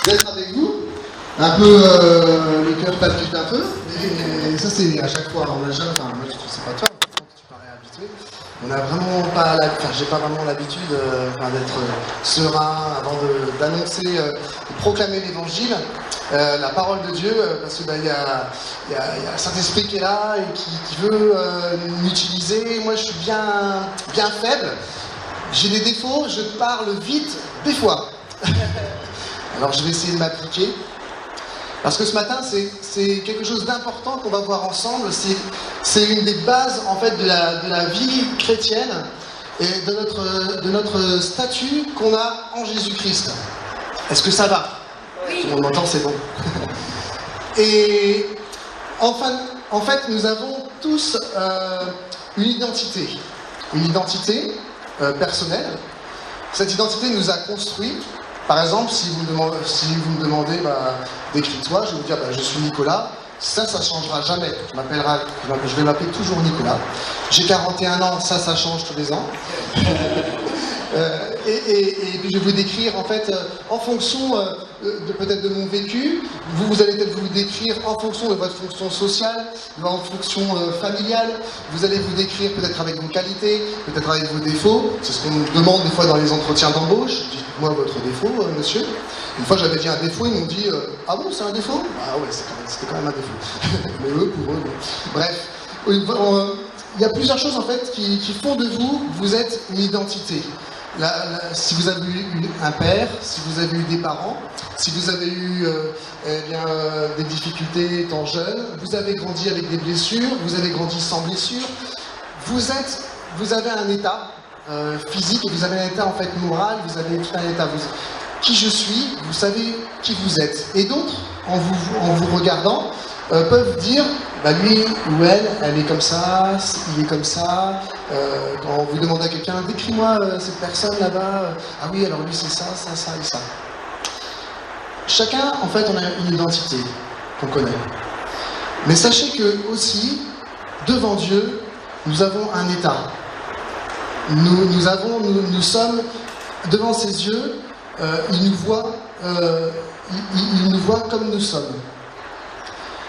d'être avec vous. Un peu, le cœur palpite un peu, et ça c'est à chaque fois, on a jamais, enfin moi je sais pas toi, tu parais habitué, on n'a vraiment pas, j'ai pas vraiment l'habitude d'être serein avant d'annoncer, de proclamer l'évangile, la parole de Dieu, parce que y a le Saint-Esprit qui est là et qui veut m'utiliser. Moi je suis bien faible, j'ai des défauts, je parle vite, des fois. Alors je vais essayer de m'appliquer. Parce que ce matin, c'est quelque chose d'important qu'on va voir ensemble. C'est une des bases en fait de la vie chrétienne et de notre statut qu'on a en Jésus-Christ. Est-ce que ça va? Oui. Tout le monde m'entend, c'est bon. Et enfin, en fait, nous avons tous une identité personnelle. Cette identité nous a construits. Par exemple, si vous me demandez, décris-toi, je vais vous dire, je suis Nicolas. Ça ne changera jamais. Je vais m'appeler toujours Nicolas. J'ai 41 ans, ça change tous les ans. Et puis je vais vous décrire, en fait, en fonction peut-être de mon vécu. Vous allez peut-être vous décrire en fonction de votre fonction sociale, de votre fonction familiale. Vous allez vous décrire peut-être avec vos qualités, peut-être avec vos défauts. C'est ce qu'on me demande des fois dans les entretiens d'embauche. Dites-moi votre défaut, monsieur. Une fois j'avais dit un défaut, ils m'ont dit ah bon, c'est un défaut? Ah ouais, c'était quand même un défaut. Mais eux, pour eux, bon. Bref, il y a plusieurs choses en fait qui font de vous êtes une identité. Si vous avez eu un père, si vous avez eu des parents, si vous avez eu des difficultés étant jeune, vous avez grandi avec des blessures, vous avez grandi sans blessures, vous avez un état physique et vous avez un état en fait moral, vous avez tout un état. Qui je suis, vous savez qui vous êtes. Et d'autres, en vous regardant, peuvent dire lui ou elle est comme ça, il est comme ça. Quand vous demandez à quelqu'un, décris-moi cette personne là-bas, ah oui, alors lui c'est ça et ça. Chacun, en fait, on a une identité qu'on connaît. Mais sachez que aussi, devant Dieu, nous avons un état. Nous sommes devant ses yeux, il nous voit comme nous sommes.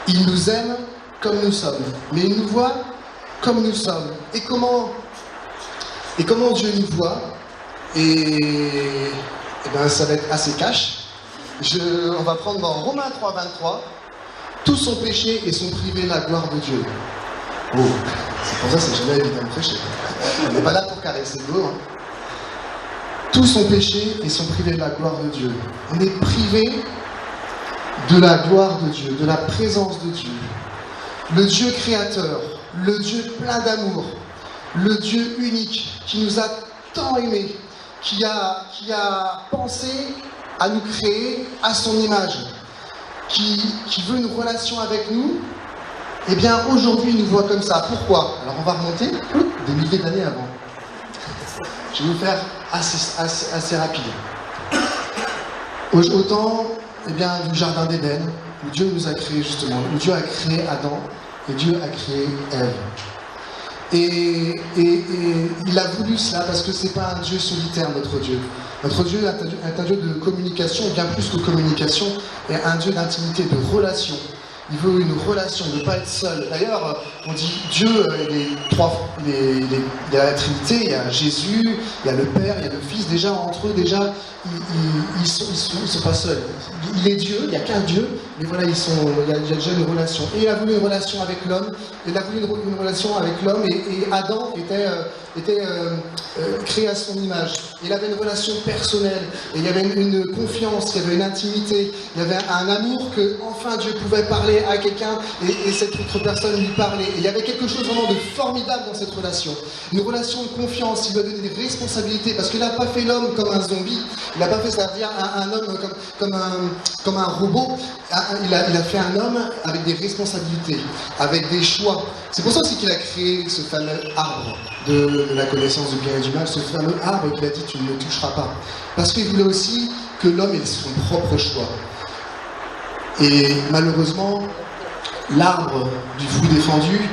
Il nous aime comme nous sommes, mais il nous voit comme nous sommes. Et comment Dieu nous voit? Et ça va être assez cash. On va prendre dans Romains 3,23. Tous sont péchés et sont privés de la gloire de Dieu. Oh, c'est pour ça que c'est jamais évident de prêcher. On n'est pas là pour caresser le dos. Tous sont péchés et sont privés de la gloire de Dieu. On est privés de la gloire de Dieu, de la présence de Dieu. Le Dieu créateur, le Dieu plein d'amour, le Dieu unique qui nous a tant aimés, qui a pensé à nous créer à son image, qui veut une relation avec nous, eh bien aujourd'hui il nous voit comme ça. Pourquoi? Alors on va remonter des milliers d'années avant. Je vais vous faire assez rapide. Au temps du jardin d'Éden, où Dieu nous a créés justement, où Dieu a créé Adam et Dieu a créé Ève. Et il a voulu cela parce que c'est pas un Dieu solitaire, notre Dieu. Notre Dieu est un Dieu de communication, bien plus que communication, et un Dieu d'intimité, de relation. Il veut une relation, ne pas être seul. D'ailleurs, on dit Dieu, il y a la Trinité, il y a Jésus, il y a le Père, il y a le Fils. Déjà, entre eux, ils sont pas seuls. Il est Dieu, il n'y a qu'un Dieu, mais voilà, il y a déjà une relation. Et il a voulu une relation avec l'homme, il a voulu une relation avec l'homme, et Adam était créé à son image. Il avait une relation personnelle, et il y avait une confiance, il y avait une intimité, il y avait un amour que enfin Dieu pouvait parler à quelqu'un et cette autre personne lui parlait. Et il y avait quelque chose vraiment de formidable dans cette relation. Une relation de confiance, il lui a donné des responsabilités, parce qu'il n'a pas fait l'homme comme un zombie, il n'a pas fait, c'est-à-dire un homme comme un robot, il a fait un homme avec des responsabilités, avec des choix. C'est pour ça aussi qu'il a créé ce fameux arbre de la connaissance du bien et du mal, ce fameux arbre qu'il a dit tu ne le toucheras pas. Parce qu'il voulait aussi que l'homme ait son propre choix. Et malheureusement, l'arbre du fruit défendu,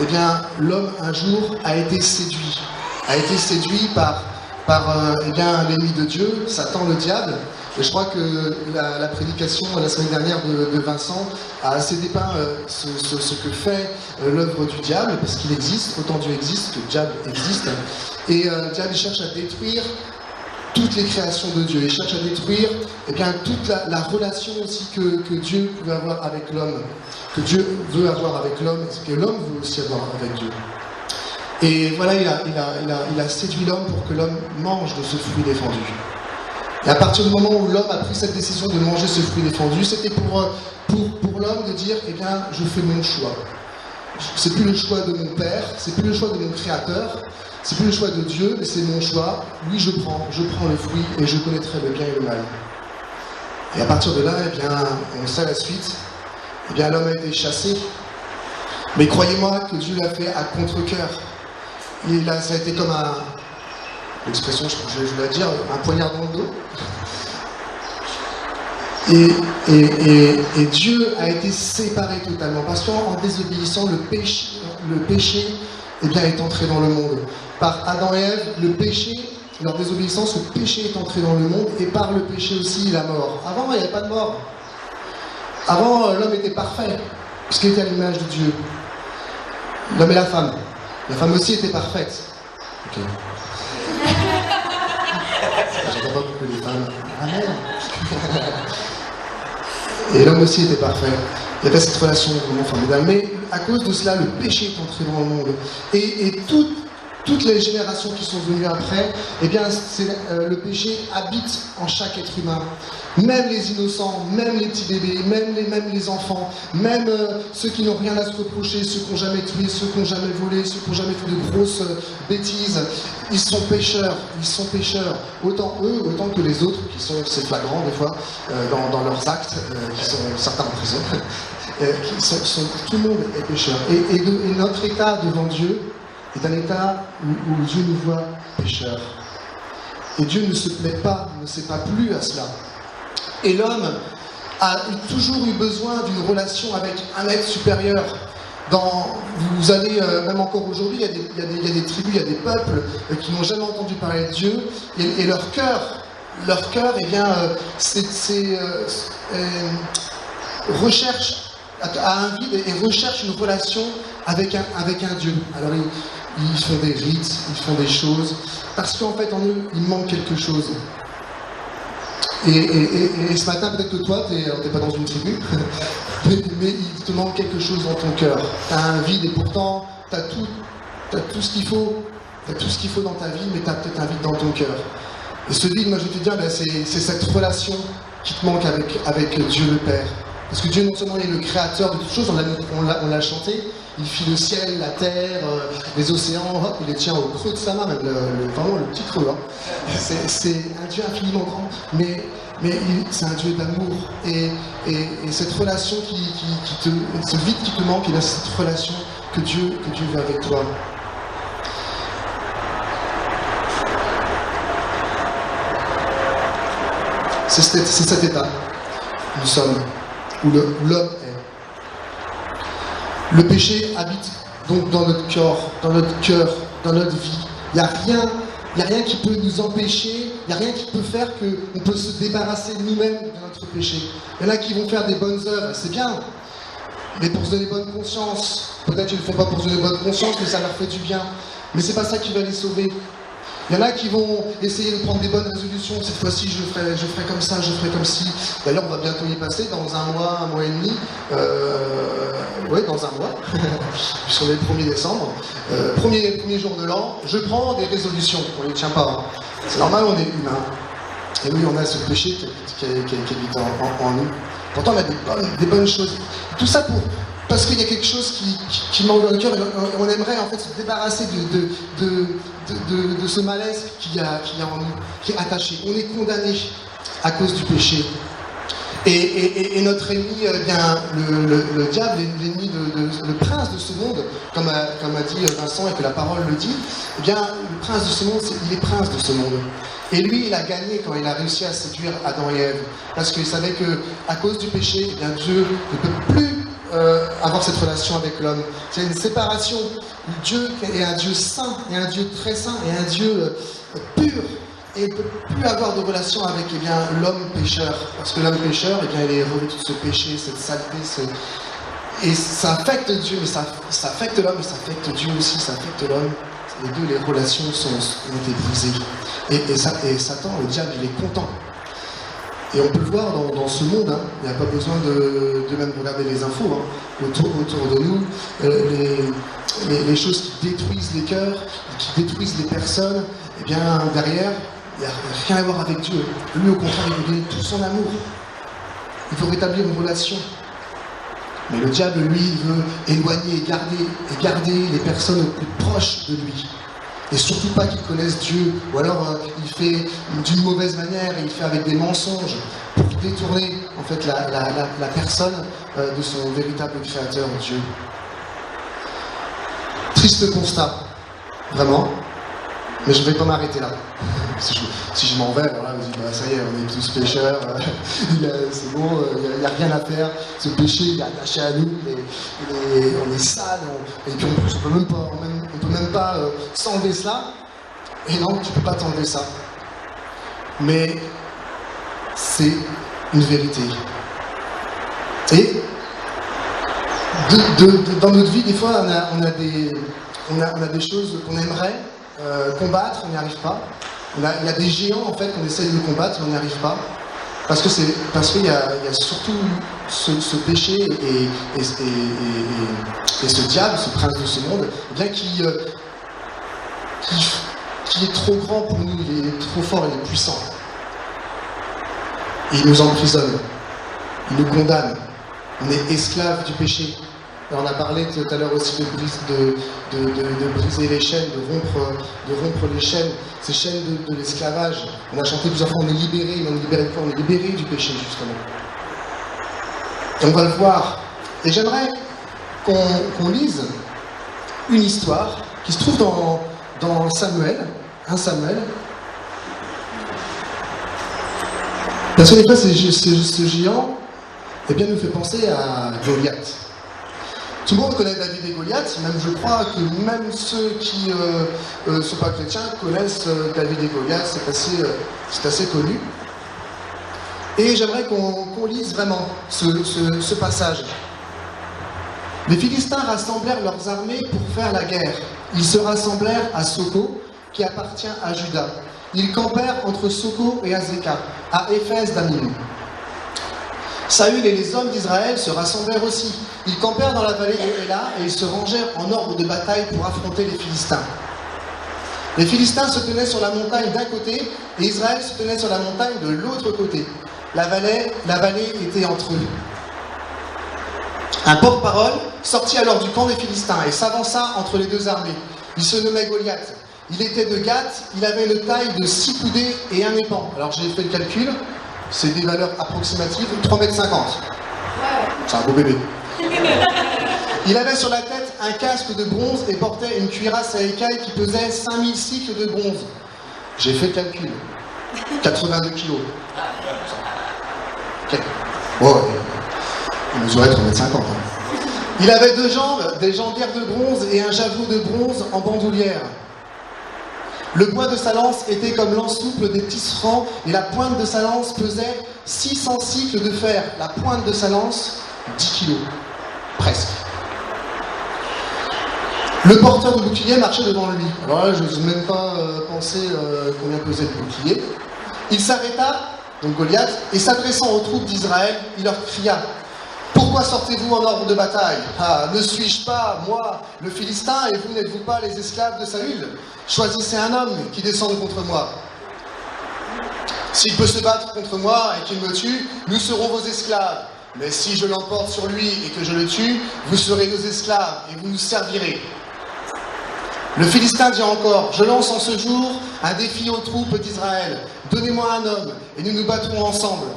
eh bien, l'homme un jour a été séduit par l'ennemi de Dieu, Satan le diable, Et je crois que la prédication la semaine dernière de Vincent a assez dépeint ce que fait l'œuvre du diable, parce qu'il existe, autant Dieu existe que le diable existe. Et le diable il cherche à détruire toutes les créations de Dieu. Il cherche à détruire toute la relation aussi que Dieu pouvait avoir avec l'homme, que Dieu veut avoir avec l'homme, et que l'homme veut aussi avoir avec Dieu. Et voilà, il a séduit l'homme pour que l'homme mange de ce fruit défendu. Et à partir du moment où l'homme a pris cette décision de manger ce fruit défendu, c'était pour l'homme de dire, eh bien, je fais mon choix. C'est plus le choix de mon père, c'est plus le choix de mon créateur, c'est plus le choix de Dieu, mais c'est mon choix. Oui, je prends le fruit et je connaîtrai le bien et le mal. Et à partir de là, eh bien, on sait la suite. Eh bien, l'homme a été chassé. Mais croyez-moi que Dieu l'a fait à contre-cœur. Ça a été comme l'expression, je vais la dire, un poignard dans le dos. Et Dieu a été séparé totalement, parce qu'en désobéissant, le péché eh bien, est entré dans le monde. Par Adam et Ève, le péché, leur désobéissance, le péché est entré dans le monde, et par le péché aussi, la mort. Avant, il n'y avait pas de mort. Avant, l'homme était parfait, puisqu'il était à l'image de Dieu. L'homme et la femme. La femme aussi était parfaite. Ok. J'entends pas beaucoup les femmes. Ah merde. Et l'homme aussi était parfait. Il y avait cette relation vraiment formidable. Mais à cause de cela, le péché est entré dans le monde. Et toutes les générations qui sont venues après, eh bien, le péché habite en chaque être humain. Même les innocents, même les petits bébés, même les enfants, même ceux qui n'ont rien à se reprocher, ceux qui n'ont jamais tué, ceux qui n'ont jamais volé, ceux qui n'ont jamais fait de grosses bêtises, ils sont pécheurs, autant eux, autant que les autres, qui sont, c'est flagrant des fois, dans leurs actes, qui sont certains en prison, tout le monde est pécheur. Et notre état devant Dieu est un état où Dieu nous voit pécheurs. Et Dieu ne se plaît pas, ne s'est pas plu à cela. Et l'homme a toujours eu besoin d'une relation avec un être supérieur. Vous allez, même encore aujourd'hui, il y a des tribus, il y a des peuples qui n'ont jamais entendu parler de Dieu, et leur cœur, eh bien, recherche à un vide et recherche une relation avec un Dieu. Alors ils font des rites, ils font des choses, parce qu'en fait en eux, il manque quelque chose. Et ce matin, peut-être que toi, t'es pas dans une tribu, mais il te manque quelque chose dans ton cœur. T'as un vide et pourtant, t'as tout ce qu'il faut. T'as tout ce qu'il faut dans ta vie, mais t'as peut-être un vide dans ton cœur. Et ce vide, moi je vais te dire, c'est cette relation qui te manque avec Dieu le Père. Parce que Dieu, non seulement il est le créateur de toutes choses, on l'a chanté, il fit le ciel, la terre, les océans, hop, il les tient au creux de sa main, même vraiment le petit creux. Hein. C'est un Dieu infiniment grand, mais c'est un Dieu d'amour. Et cette relation ce vide qui te manque, et cette relation que Dieu veut avec toi. C'est cet état où nous sommes, où l'homme est. Le péché habite donc dans notre corps, dans notre vie. Il n'y a rien qui peut nous empêcher, il n'y a rien qui peut faire qu'on peut se débarrasser de nous-mêmes de notre péché. Il y en a qui vont faire des bonnes œuvres, c'est bien, mais pour se donner bonne conscience. Peut-être qu'ils ne le font pas pour se donner bonne conscience, mais ça leur fait du bien. Mais c'est pas ça qui va les sauver. Il y en a qui vont essayer de prendre des bonnes résolutions. Cette fois-ci, je ferai comme ça, je ferai comme ci. D'ailleurs, on va bientôt y passer dans un mois et demi. Oui, dans un mois, sur le 1er décembre. Premier jour de l'an, je prends des résolutions. On ne les tient pas. Hein. C'est normal, on est humain. Et oui, on a ce péché qui habite en nous. Pourtant, on a des bonnes choses. Tout ça parce qu'il y a quelque chose qui manque dans le cœur, et on aimerait en fait se débarrasser de ce malaise qu'il y a en nous, qui est attaché. On est condamné à cause du péché. Et notre ennemi, bien, le diable, l'ennemi le prince de ce monde, comme a dit Vincent et que la parole le dit, eh bien, le prince de ce monde, il est prince de ce monde. Et lui, il a gagné quand il a réussi à séduire Adam et Ève, parce qu'il savait qu'à cause du péché, eh bien, Dieu ne peut plus avoir cette relation avec l'homme. C'est une séparation. Dieu est un Dieu saint, et un Dieu très saint, et un Dieu pur. et ne peut plus avoir de relation avec l'homme pécheur. Parce que l'homme pécheur, il est revêtu de ce péché, cette saleté, et ça affecte Dieu, mais ça affecte l'homme, et ça affecte Dieu aussi, ça affecte l'homme. Les deux, les relations ont été brisées. Et Satan, le diable, il est content. Et on peut le voir dans ce monde, hein. Il n'y a pas besoin de même regarder les infos, hein. Autour de nous, les choses qui détruisent les cœurs, qui détruisent les personnes, et bien derrière, il n'y a rien à voir avec Dieu. Lui, au contraire, il veut donner tout son amour. Il veut rétablir une relation. Mais le diable, lui, il veut éloigner et garder les personnes les plus proches de lui. Et surtout pas qu'ils connaissent Dieu, ou alors il fait d'une mauvaise manière, et il fait avec des mensonges pour détourner en fait la personne de son véritable créateur, Dieu. Triste constat, vraiment, mais je ne vais pas m'arrêter là. Si je m'en vais, alors là, vous dites, bah, ça y est, on est tous pécheurs, c'est bon, il n'y a rien à faire, ce péché il est attaché à nous, on est sale, et puis en plus on peut même pas s'enlever cela. Et non, tu ne peux pas t'enlever ça. Mais c'est une vérité. Et dans notre vie, des fois, on a des choses qu'on aimerait combattre, on n'y arrive pas. Il y a des géants en fait qu'on essaie de combattre, mais on n'y arrive pas. Parce qu'il y a surtout ce péché et ce diable, ce prince de ce monde, bien qui est trop grand pour nous, il est trop fort, il est puissant. Et il nous emprisonne, il nous condamne. On est esclave du péché. Et on a parlé tout à l'heure aussi de briser les chaînes, de rompre les chaînes, ces chaînes de l'esclavage. On a chanté plusieurs fois, on est libéré, mais on est libéré de quoi? On est libéré du péché, justement. Et on va le voir. Et j'aimerais qu'on lise une histoire qui se trouve dans Samuel, 1 Samuel. Parce que des fois, ce géant, eh bien, nous fait penser à Goliath. Tout le monde connaît David et Goliath, même je crois que même ceux qui ne sont pas chrétiens connaissent David et Goliath, c'est assez connu. Et j'aimerais qu'on lise vraiment ce passage. Les Philistins rassemblèrent leurs armées pour faire la guerre. Ils se rassemblèrent à Soko, qui appartient à Juda. Ils campèrent entre Soko et Azekah, à Éphès d'Amim. Saül et les hommes d'Israël se rassemblèrent aussi. Ils campèrent dans la vallée de Éla et ils se rangèrent en ordre de bataille pour affronter les Philistins. Les Philistins se tenaient sur la montagne d'un côté et Israël se tenait sur la montagne de l'autre côté. La vallée était entre eux. Un porte-parole sortit alors du camp des Philistins et s'avança entre les deux armées. Il se nommait Goliath. Il était de Gath, il avait une taille de 6 coudées et un épan. Alors j'ai fait le calcul. C'est des valeurs approximatives, 3,50 m. C'est un beau bébé. Il avait sur la tête un casque de bronze et portait une cuirasse à écailles qui pesait 5000 cycles de bronze. J'ai fait le calcul. 82 kilos. Oh, il mesurait 3,50 m. Il avait 2 jambes, des jambières de bronze et un javelot de bronze en bandoulière. Le poids de sa lance était comme l'ensouple des tisserands et la pointe de sa lance pesait 600 cycles de fer. La pointe de sa lance, 10 kilos. Presque. Le porteur de bouclier marchait devant lui. Alors là, je n'ose même pas penser combien pesait le bouclier. Il s'arrêta, donc Goliath, et s'adressant aux troupes d'Israël, il leur cria: « Pourquoi sortez-vous en ordre de bataille? Ah, ne suis-je pas, moi, le Philistin, et vous n'êtes-vous pas les esclaves de Saül? Choisissez un homme qui descende contre moi. S'il peut se battre contre moi et qu'il me tue, nous serons vos esclaves. Mais si je l'emporte sur lui et que je le tue, vous serez nos esclaves et vous nous servirez. » Le Philistin dit encore: « Je lance en ce jour un défi aux troupes d'Israël. Donnez-moi un homme et nous nous battrons ensemble. »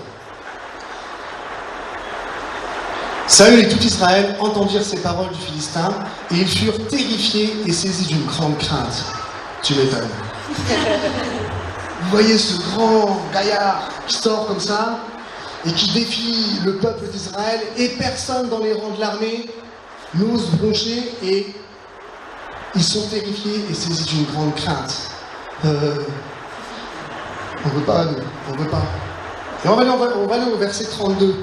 Saül et tout Israël entendirent ces paroles du Philistin, et ils furent terrifiés et saisis d'une grande crainte. Tu m'étonnes. Vous voyez ce grand gaillard qui sort comme ça, et qui défie le peuple d'Israël, et personne dans les rangs de l'armée n'ose broncher, et ils sont terrifiés et saisis d'une grande crainte. On veut pas, nous. On veut pas. Et on va aller au verset 32.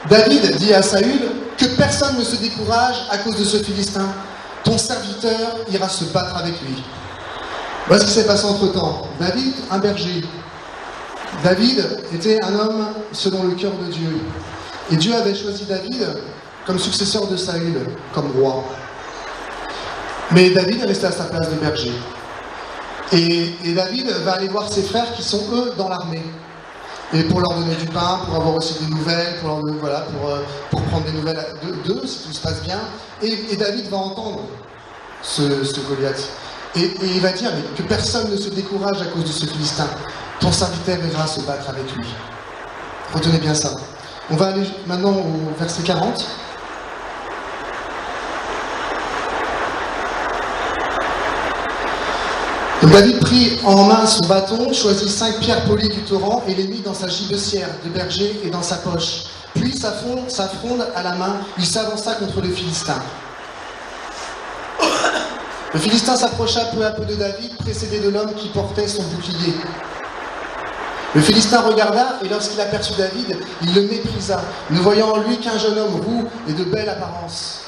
David dit à Saül que personne ne se décourage à cause de ce Philistin. Ton serviteur ira se battre avec lui. Voilà ce qui s'est passé entre-temps. David, un berger. David était un homme selon le cœur de Dieu. Et Dieu avait choisi David comme successeur de Saül, comme roi. Mais David est resté à sa place de berger. Et David va aller voir ses frères qui sont eux dans l'armée. Et pour leur donner du pain, pour avoir aussi des nouvelles, pour prendre des nouvelles d'eux, si tout se passe bien. Et David va entendre ce Goliath. Et il va dire mais que personne ne se décourage à cause de ce Philistin. Ton serviteur ira se battre avec lui. Retenez bien ça. On va aller maintenant au verset 40. Donc David prit en main son bâton, choisit 5 pierres polies du torrent et les mit dans sa gibecière de berger et dans sa poche. Puis sa fronde à la main, il s'avança contre le Philistin. Le Philistin s'approcha peu à peu de David, précédé de l'homme qui portait son bouclier. Le Philistin regarda, et lorsqu'il aperçut David, il le méprisa, ne voyant en lui qu'un jeune homme roux et de belle apparence.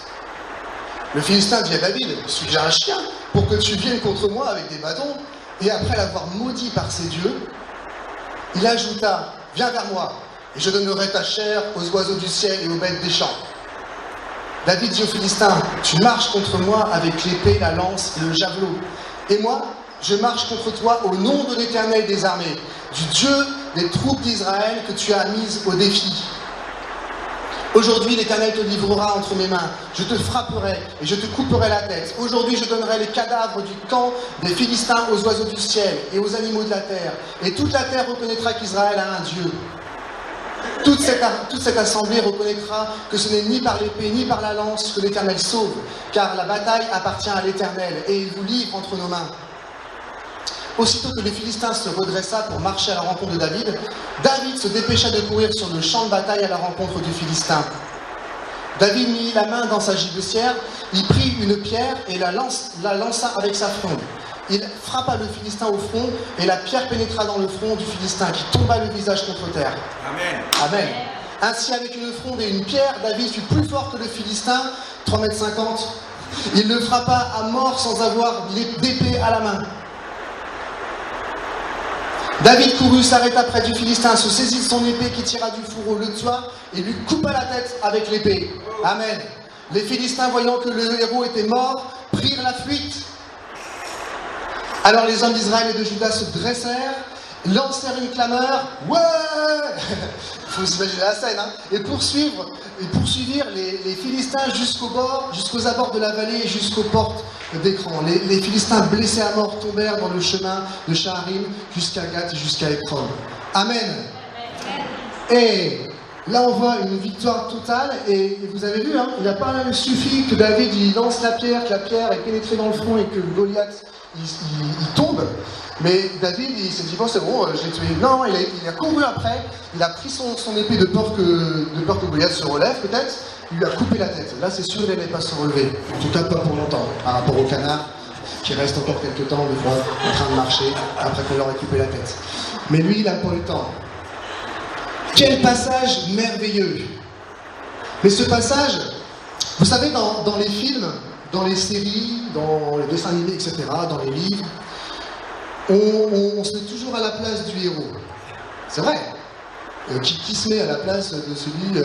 Le Philistin dit à David, « Suis-je un chien pour que tu viennes contre moi avec des bâtons ?» Et après l'avoir maudit par ses dieux, il ajouta, « Viens vers moi, et je donnerai ta chair aux oiseaux du ciel et aux bêtes des champs. » David dit au Philistin, « Tu marches contre moi avec l'épée, la lance et le javelot. Et moi, je marche contre toi au nom de l'Éternel des armées, du Dieu des troupes d'Israël que tu as mises au défi. Aujourd'hui, l'Éternel te livrera entre mes mains. Je te frapperai et je te couperai la tête. Aujourd'hui, je donnerai les cadavres du camp des Philistins aux oiseaux du ciel et aux animaux de la terre. Et toute la terre reconnaîtra qu'Israël a un Dieu. Toute cette assemblée reconnaîtra que ce n'est ni par l'épée ni par la lance que l'Éternel sauve, car la bataille appartient à l'Éternel et il vous livre entre nos mains. » Aussitôt que les Philistins se redressa pour marcher à la rencontre de David, David se dépêcha de courir sur le champ de bataille à la rencontre du Philistin. David mit la main dans sa gibecière, il prit une pierre et la lança avec sa fronde. Il frappa le Philistin au front et la pierre pénétra dans le front du Philistin qui tomba le visage contre terre. Amen. Amen. Ainsi, avec une fronde et une pierre, David fut plus fort que le Philistin, 3,50 m. Il le frappa à mort sans avoir d'épée à la main. David courut, s'arrêta près du Philistin, se saisit de son épée qui tira du fourreau, le tua et lui coupa la tête avec l'épée. Amen. Les Philistins, voyant que le héros était mort, prirent la fuite. Alors les hommes d'Israël et de Juda se dressèrent, lancèrent une clameur, « Ouais !» Il faut s'imaginer la scène, hein. Et poursuivirent les Philistins jusqu'aux abords de la vallée et jusqu'aux portes d'écran. Les Philistins blessés à mort tombèrent dans le chemin de Shaharim jusqu'à Gath et jusqu'à Ekron. Amen. Et là on voit une victoire totale et vous avez vu, hein, il n'a pas suffi que David il lance la pierre, que la pierre est pénétrée dans le front et que Goliath il tombe. Mais David, il s'est dit, bon c'est bon, j'ai tué. Non, il a couru après, il a pris son épée de peur que Goliath se relève peut-être, il lui a coupé la tête. Là c'est sûr qu'il n'allait pas se relever, en tout cas pas pour longtemps, par rapport au canard qui reste encore quelques temps, des fois, en train de marcher, après qu'on leur ait coupé la tête. Mais lui, il n'a pas eu le temps. Quel passage merveilleux! Mais ce passage, vous savez, dans les films, dans les séries, dans les dessins animés, etc., dans les livres, on se met toujours à la place du héros. C'est vrai. Qui se met à la place de celui du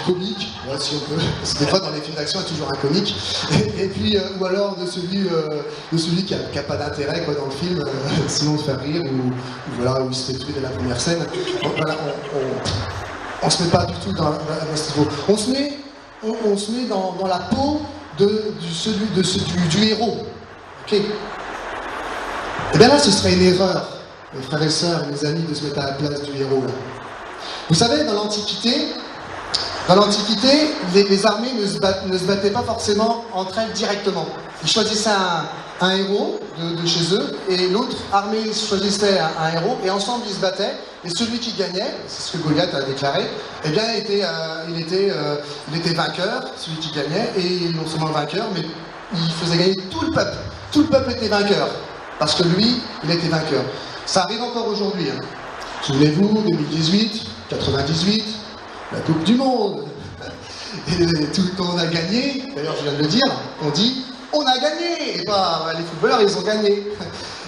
comique, ouais, si on peut. Parce que des fois dans les films d'action il y a toujours un comique. Et puis ou alors de celui qui a pas d'intérêt quoi dans le film, sinon de faire rire ou voilà où il se fait tuer dès la première scène. Donc, voilà, on se met pas du tout dans ce niveau. On se met dans la peau du héros. Ok. Et bien là, ce serait une erreur, mes frères et sœurs et mes amis, de se mettre à la place du héros. Là. Vous savez, dans l'Antiquité, les armées ne se battaient pas forcément entre elles directement. Ils choisissaient un héros de chez eux, et l'autre armée choisissait un héros, et ensemble ils se battaient, et celui qui gagnait, c'est ce que Goliath a déclaré, eh bien il était vainqueur, celui qui gagnait, et non seulement vainqueur, mais il faisait gagner tout le peuple. Tout le peuple était vainqueur, parce que lui, il était vainqueur. Ça arrive encore aujourd'hui. Hein. Souvenez-vous, 2018, 98, la Coupe du Monde. Et quand on a gagné, d'ailleurs je viens de le dire, on dit on a gagné, et pas les footballeurs ils ont gagné.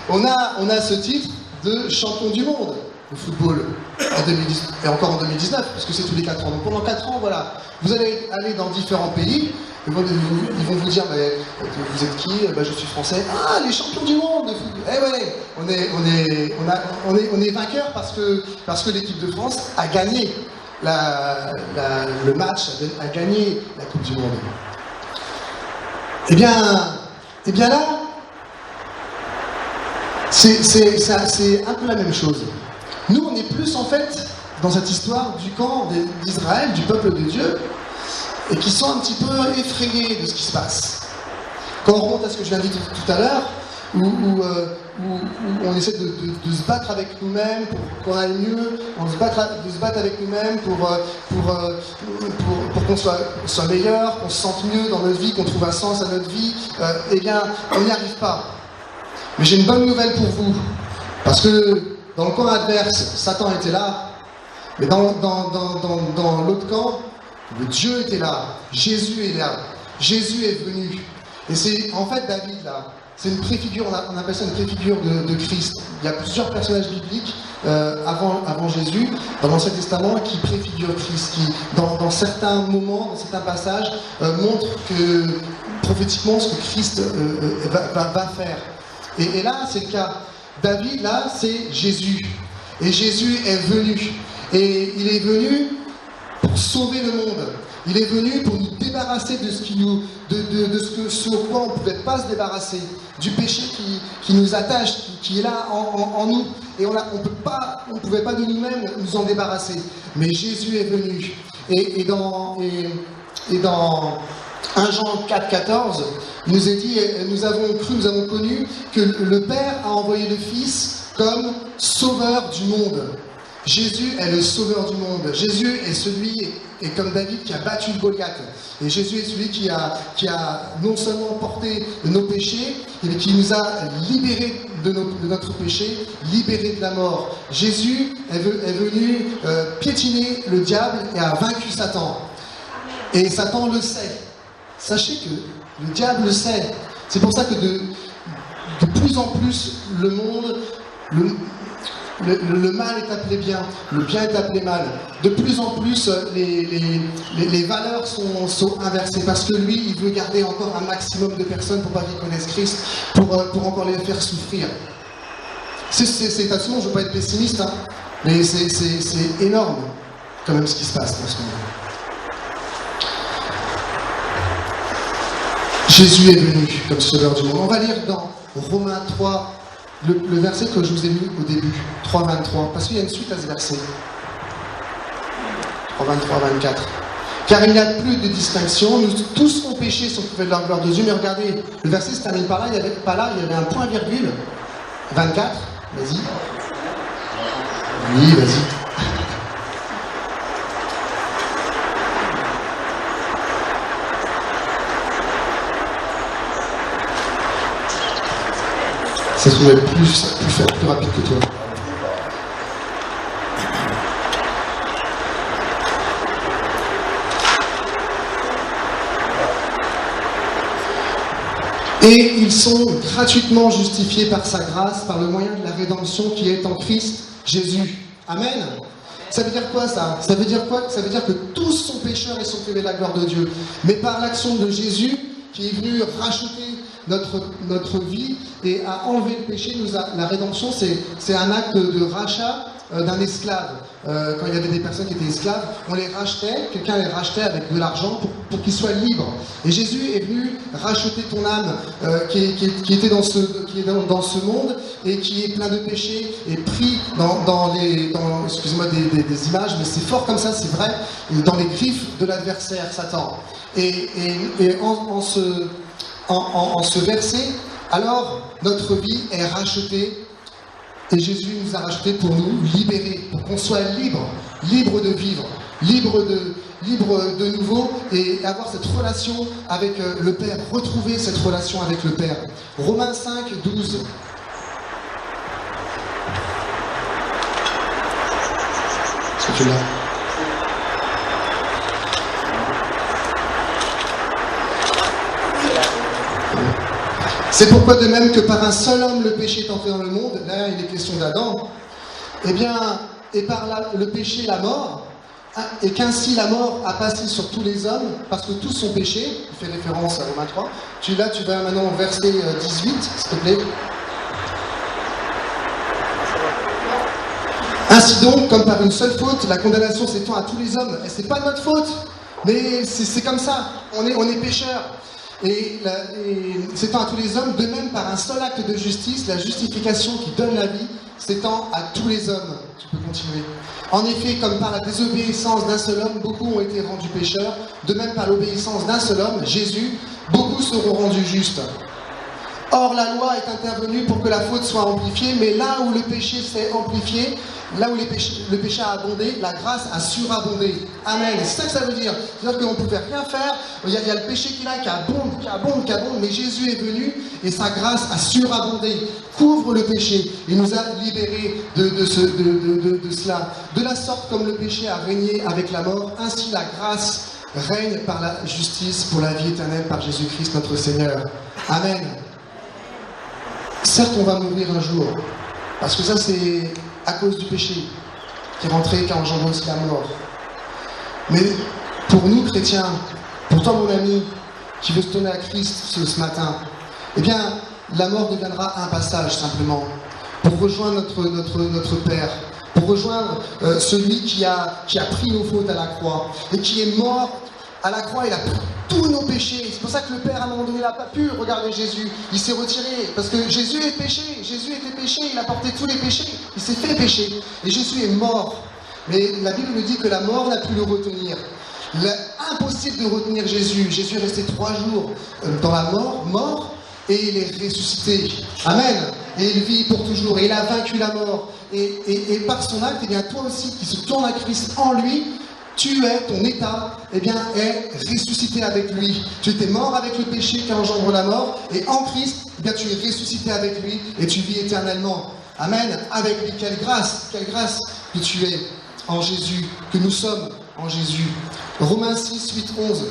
On a ce titre de champion du monde de football en 2010, et encore en 2019, parce que c'est tous les 4 ans. Donc pendant 4 ans, voilà, vous allez aller dans différents pays, ils vont vous dire mais, vous êtes qui? Je suis français. Ah, les champions du monde de football. Eh ouais, on est vainqueur parce que l'équipe de France a gagné le match, a gagné la Coupe du Monde. Eh bien là, c'est un peu la même chose. Nous, on est plus en fait dans cette histoire du camp d'Israël, du peuple de Dieu, et qui sont un petit peu effrayés de ce qui se passe. Quand on remonte à ce que je viens de dire tout à l'heure, où on essaie de se battre avec nous-mêmes pour qu'on aille mieux, de se battre avec nous-mêmes pour qu'on soit meilleur, qu'on se sente mieux dans notre vie, qu'on trouve un sens à notre vie, eh bien, on n'y arrive pas. Mais j'ai une bonne nouvelle pour vous, parce que dans le camp adverse, Satan était là, mais dans l'autre camp, le Dieu était là, Jésus est là, Jésus est venu. Et c'est en fait David là, c'est une préfigure, on appelle ça une préfigure de Christ. Il y a plusieurs personnages bibliques avant Jésus, dans l'Ancien Testament, qui préfigurent Christ, qui dans certains moments, dans certains passages, montrent que prophétiquement ce que Christ va faire. Et là, c'est le cas. David, là, c'est Jésus. Et Jésus est venu. Et il est venu pour sauver le monde. Il est venu pour nous débarrasser de ce au quoi on ne pouvait pas se débarrasser. Du péché qui nous attache, qui est là en nous. Et on ne pouvait pas de nous-mêmes nous en débarrasser. Mais Jésus est venu. Et dans 1 Jean 4,14, il nous est dit, nous avons connu que le Père a envoyé le Fils comme sauveur du monde. Jésus est le sauveur du monde. Jésus est celui, et comme David, qui a battu le Goliath. Et Jésus est celui qui a non seulement porté nos péchés, mais qui nous a libérés de notre péché, libérés de la mort. Jésus est venu piétiner le diable et a vaincu Satan. Et Satan le sait. Sachez que le diable le sait. C'est pour ça que de plus en plus, le monde, le mal est appelé bien, le bien est appelé mal. De plus en plus, les valeurs sont inversées, parce que lui, il veut garder encore un maximum de personnes pour pas qu'ils connaissent Christ, pour encore les faire souffrir. Attention, je ne veux pas être pessimiste, hein, mais c'est énorme quand même ce qui se passe en ce moment. Jésus est venu comme sauveur du monde. On va lire dans Romains 3, le verset que je vous ai lu au début, 3,23, parce qu'il y a une suite à ce verset. 3,23-24. Car il n'y a plus de distinction, nous tous ont péché sont privés de la gloire de Dieu. Mais regardez, le verset se termine par là, il y avait un point virgule. 24, vas-y. Oui, vas-y. Ça se trouvait plus rapide que toi. Et ils sont gratuitement justifiés par sa grâce, par le moyen de la rédemption qui est en Christ Jésus. Amen. Ça veut dire quoi ça? Ça veut dire quoi? Ça veut dire que tous sont pécheurs et sont privés de la gloire de Dieu. Mais par l'action de Jésus, qui est venu racheter notre vie et a enlevé le péché, la rédemption, c'est un acte de rachat d'un esclave. Quand il y avait des personnes qui étaient esclaves, on les rachetait, quelqu'un les rachetait avec de l'argent pour qu'ils soient libres. Et Jésus est venu racheter ton âme qui était dans ce monde et qui est plein de péchés et pris excusez-moi des images, mais c'est fort comme ça, c'est vrai, dans les griffes de l'adversaire, Satan. Et en ce verset, alors notre vie est rachetée et Jésus nous a rachetés pour nous libérer, pour qu'on soit libre, libre de vivre, libre de nouveau et avoir cette relation avec le Père, retrouver cette relation avec le Père. Romains 5, 12. Est-ce que tu l'as ? C'est pourquoi de même que par un seul homme le péché est entré dans le monde, là il est question d'Adam, et par là, le péché la mort, et qu'ainsi la mort a passé sur tous les hommes, parce que tous sont péchés, il fait référence à Romains 3. Tu vas maintenant au verset 18, s'il te plaît. Ainsi donc, comme par une seule faute, la condamnation s'étend à tous les hommes, et c'est pas notre faute, mais c'est comme ça, on est pécheurs. Et s'étend à tous les hommes, de même par un seul acte de justice, la justification qui donne la vie s'étend à tous les hommes. Tu peux continuer. En effet, comme par la désobéissance d'un seul homme, beaucoup ont été rendus pécheurs, de même par l'obéissance d'un seul homme, Jésus, beaucoup seront rendus justes. Or, la loi est intervenue pour que la faute soit amplifiée, mais là où le péché s'est amplifié, là où le péché a abondé, la grâce a surabondé. Amen. C'est ça que ça veut dire. C'est-à-dire qu'on ne pouvait rien faire. Il y a le péché qui abonde, mais Jésus est venu et sa grâce a surabondé. Couvre le péché. Il nous a libérés de cela. De la sorte, comme le péché a régné avec la mort, ainsi la grâce règne par la justice pour la vie éternelle par Jésus-Christ notre Seigneur. Amen. Certes, on va mourir un jour, parce que ça, c'est à cause du péché qui est rentré, qui a engendré aussi la mort. Mais pour nous, chrétiens, pour toi, mon ami, qui veut se donner à Christ ce matin, eh bien, la mort deviendra un passage, simplement, pour rejoindre notre Père, pour rejoindre celui qui a pris nos fautes à la croix, et qui est mort à la croix. Il a pris tous nos péchés. C'est pour ça que le Père, à un moment donné, n'a pas pu regarder Jésus. Il s'est retiré, parce que Jésus est péché. Jésus était péché, il a porté tous les péchés. Il s'est fait pécher. Et Jésus est mort. Mais la Bible nous dit que la mort n'a pu le retenir. Impossible de retenir Jésus. Jésus est resté 3 jours dans la mort, et il est ressuscité. Amen. Et il vit pour toujours. Et il a vaincu la mort. Et par son acte, eh bien, toi aussi, qui se tourne à Christ en lui, ton état, eh bien, est ressuscité avec lui. Tu étais mort avec le péché qui engendre la mort, et en Christ, eh bien, tu es ressuscité avec lui, et tu vis éternellement. Amen. Avec lui, quelle grâce que tu es en Jésus, que nous sommes en Jésus. Romains 6, 8, 11.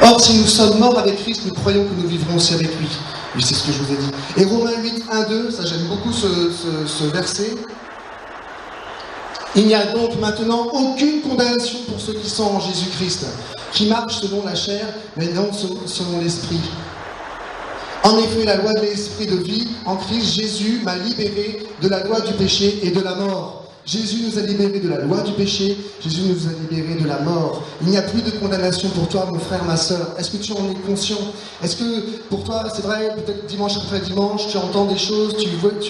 Or, si nous sommes morts avec Christ, nous croyons que nous vivrons aussi avec lui. Oui, c'est ce que je vous ai dit. Et Romains 8, 1, 2, ça j'aime beaucoup ce verset. Il n'y a donc maintenant aucune condamnation pour ceux qui sont en Jésus-Christ, qui marchent selon la chair, mais non selon l'esprit. En effet, la loi de l'esprit de vie en Christ Jésus m'a libéré de la loi du péché et de la mort. Jésus nous a libérés de la loi du péché, Jésus nous a libérés de la mort. Il n'y a plus de condamnation pour toi, mon frère, ma soeur. Est-ce que tu en es conscient? Est-ce que pour toi, c'est vrai, peut-être dimanche après dimanche, tu entends des choses, tu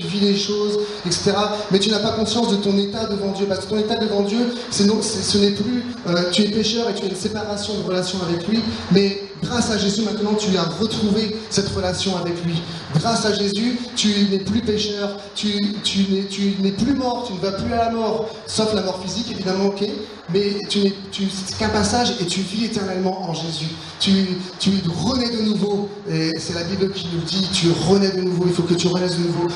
vis des choses, etc. Mais tu n'as pas conscience de ton état devant Dieu. Parce que ton état devant Dieu, ce n'est plus, tu es pécheur et tu as une séparation de relation avec lui. Mais grâce à Jésus, maintenant, tu as retrouvé cette relation avec lui. Grâce à Jésus, tu n'es plus pécheur, tu n'es plus mort, tu ne vas plus à la mort, sauf la mort physique, évidemment, ok, mais c'est qu'un passage et tu vis éternellement en Jésus. Tu renais de nouveau, et c'est la Bible qui nous dit, tu renais de nouveau, il faut que tu renaisses de nouveau.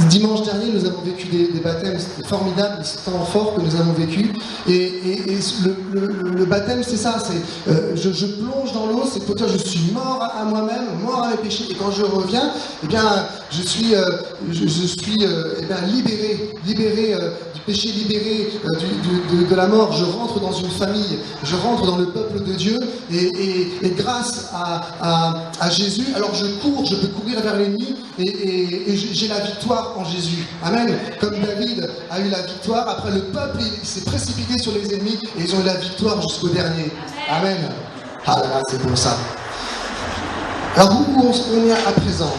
Dimanche dernier, nous avons vécu des baptêmes, c'était formidable, c'est un temps fort que nous avons vécu, et le baptême, c'est ça, c'est je plonge dans l'eau, c'est pour dire je suis mort à moi-même, mort à mes péchés, et quand je reviens, eh bien, je suis eh bien, libéré du péché, libéré de la mort. Je rentre dans une famille, je rentre dans le peuple de Dieu, et grâce à Jésus, alors je peux courir vers l'ennemi, et j'ai la victoire en Jésus. Amen. Comme David a eu la victoire, après le peuple il s'est précipité sur les ennemis, et ils ont eu la victoire jusqu'au dernier. Amen. Ah là là, c'est bon ça. Alors où on est à présent?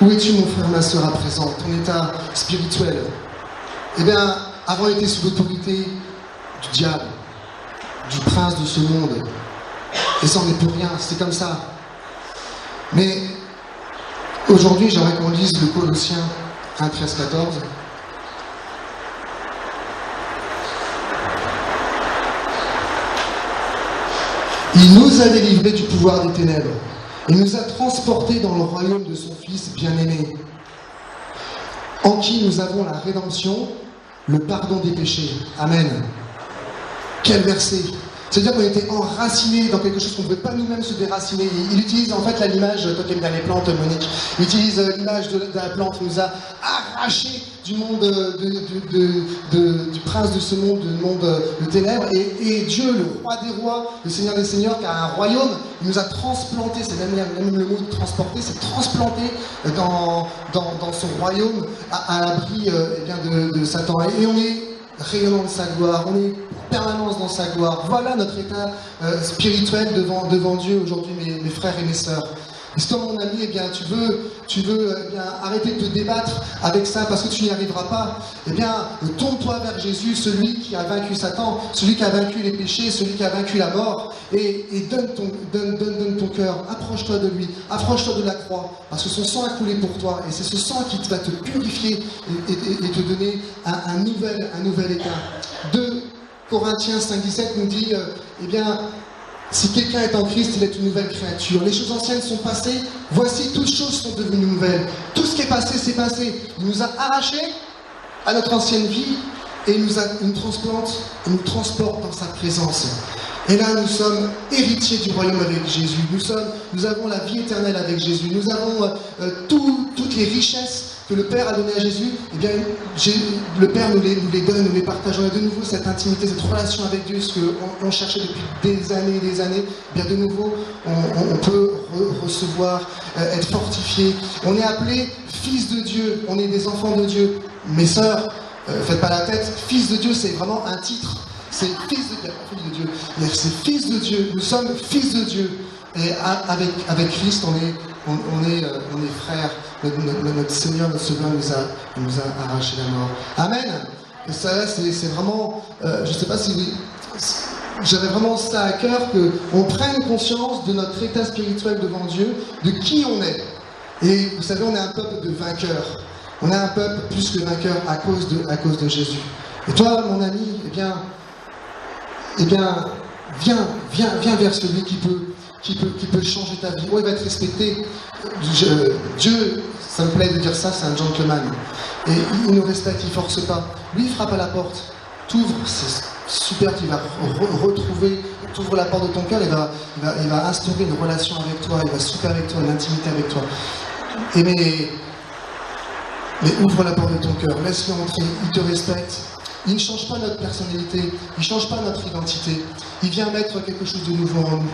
Où es-tu, mon frère, ma soeur, à présent? Ton état spirituel? Eh bien, avant, il était sous l'autorité du diable, du prince de ce monde. Et ça, on n'est pour rien, c'est comme ça. Mais aujourd'hui, j'aimerais qu'on lise le Colossiens 1, 13, 14. Il nous a délivrés du pouvoir des ténèbres. Il nous a transportés dans le royaume de son Fils bien-aimé, en qui nous avons la rédemption, le pardon des péchés. Amen. Quel verset! C'est-à-dire qu'on était enracinés dans quelque chose qu'on ne pouvait pas nous-mêmes se déraciner. Il utilise en fait l'image, toi qui aimes bien les plantes, Monique, il utilise l'image de la plante, il nous a arrachés du monde du prince de ce monde, du monde de ténèbres. Et Dieu, le roi des rois, le Seigneur des seigneurs, qui a un royaume, il nous a transplantés, c'est même le mot de transporter, c'est transplanter dans son royaume à l'abri de Satan. Et on est rayonnant de sa gloire, on est en permanence dans sa gloire. Voilà notre état spirituel devant Dieu aujourd'hui, mes frères et mes sœurs. Et si toi, mon ami, eh bien, tu veux arrêter de te débattre avec ça parce que tu n'y arriveras pas, eh bien, tourne-toi vers Jésus, celui qui a vaincu Satan, celui qui a vaincu les péchés, celui qui a vaincu la mort, et donne ton cœur, approche-toi de lui, approche-toi de la croix, parce que son sang a coulé pour toi, et c'est ce sang qui va te purifier et te donner un nouvel état. 2 Corinthiens 5,17 nous dit, eh bien, si quelqu'un est en Christ, il est une nouvelle créature. Les choses anciennes sont passées, voici toutes choses sont devenues nouvelles. Tout ce qui est passé, c'est passé. Il nous a arrachés à notre ancienne vie et il nous transplante, il nous transporte dans sa présence. Et là, nous sommes héritiers du royaume avec Jésus. Nous avons la vie éternelle avec Jésus. Nous avons toutes les richesses que le Père a données à Jésus. Eh bien, le Père nous les donne, nous les partage. On a de nouveau cette intimité, cette relation avec Dieu, ce qu'on cherchait depuis des années et des années. Eh bien, de nouveau, on peut recevoir, être fortifié. On est appelé fils de Dieu. On est des enfants de Dieu. Mes sœurs, faites pas la tête. Fils de Dieu, c'est vraiment un titre. C'est fils de Dieu. C'est fils de Dieu. Nous sommes fils de Dieu. Et avec Christ, on est frères. Notre Seigneur, notre Sauveur nous a arraché la mort. Amen. Et ça, c'est vraiment, je ne sais pas si j'avais vraiment ça à cœur, qu'on prenne conscience de notre état spirituel devant Dieu, de qui on est. Et vous savez, on est un peuple de vainqueurs. On est un peuple plus que vainqueur à cause de Jésus. Et toi, mon ami, viens vers celui qui peut changer ta vie. Oh, il va être respecté. Dieu, ça me plaît de dire ça, c'est un gentleman. Et il nous respecte, il ne force pas. Lui, il frappe à la porte. T'ouvres, c'est super, tu vas retrouver, t'ouvres la porte de ton cœur, il va instaurer une relation avec toi, il va souper avec toi, une intimité avec toi. Mais ouvre la porte de ton cœur, laisse-le entrer, il te respecte. Il ne change pas notre personnalité, il ne change pas notre identité. Il vient mettre quelque chose de nouveau en nous.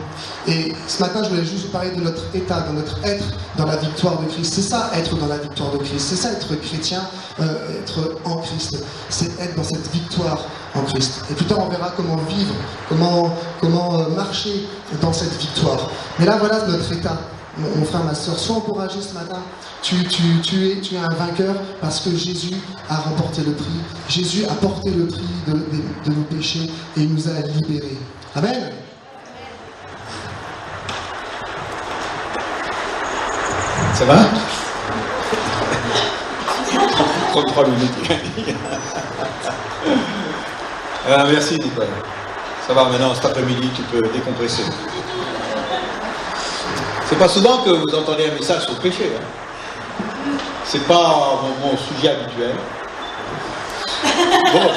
Et ce matin, je voulais juste vous parler de notre état, de notre être dans la victoire de Christ. C'est ça, être dans la victoire de Christ. C'est ça, être chrétien, être en Christ. C'est être dans cette victoire en Christ. Et plus tard, on verra comment vivre, comment marcher dans cette victoire. Mais là, voilà notre état. Mon frère, ma soeur, sois encouragé ce matin. Tu es un vainqueur parce que Jésus a remporté le prix. Jésus a porté le prix de nos péchés et il nous a libérés. Amen. Ça va? 33 minutes. Merci Nicolas. Ça va maintenant, cet après-midi, tu peux décompresser. C'est pas souvent que vous entendez un message sur le péché. Hein. C'est pas mon sujet habituel. Bon,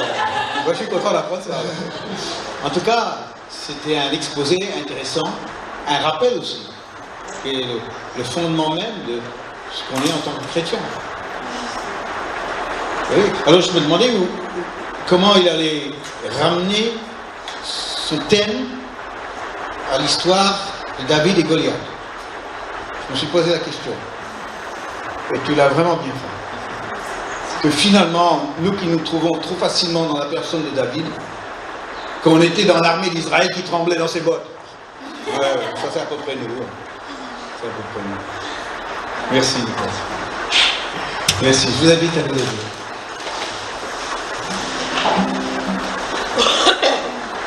moi je suis content d'apprendre ça. En tout cas, c'était un exposé intéressant, un rappel aussi, qui est le fondement même de ce qu'on est en tant que chrétien. Oui. Alors je me demandais comment il allait ramener ce thème à l'histoire de David et Goliath. Je me suis posé la question. Et tu l'as vraiment bien fait. Que finalement, nous qui nous trouvons trop facilement dans la personne de David, qu'on était dans l'armée d'Israël qui tremblait dans ses bottes. Ouais, ça c'est à peu près nous. C'est à peu près nous. Merci Nicolas. Merci. Je vous invite à vous lever.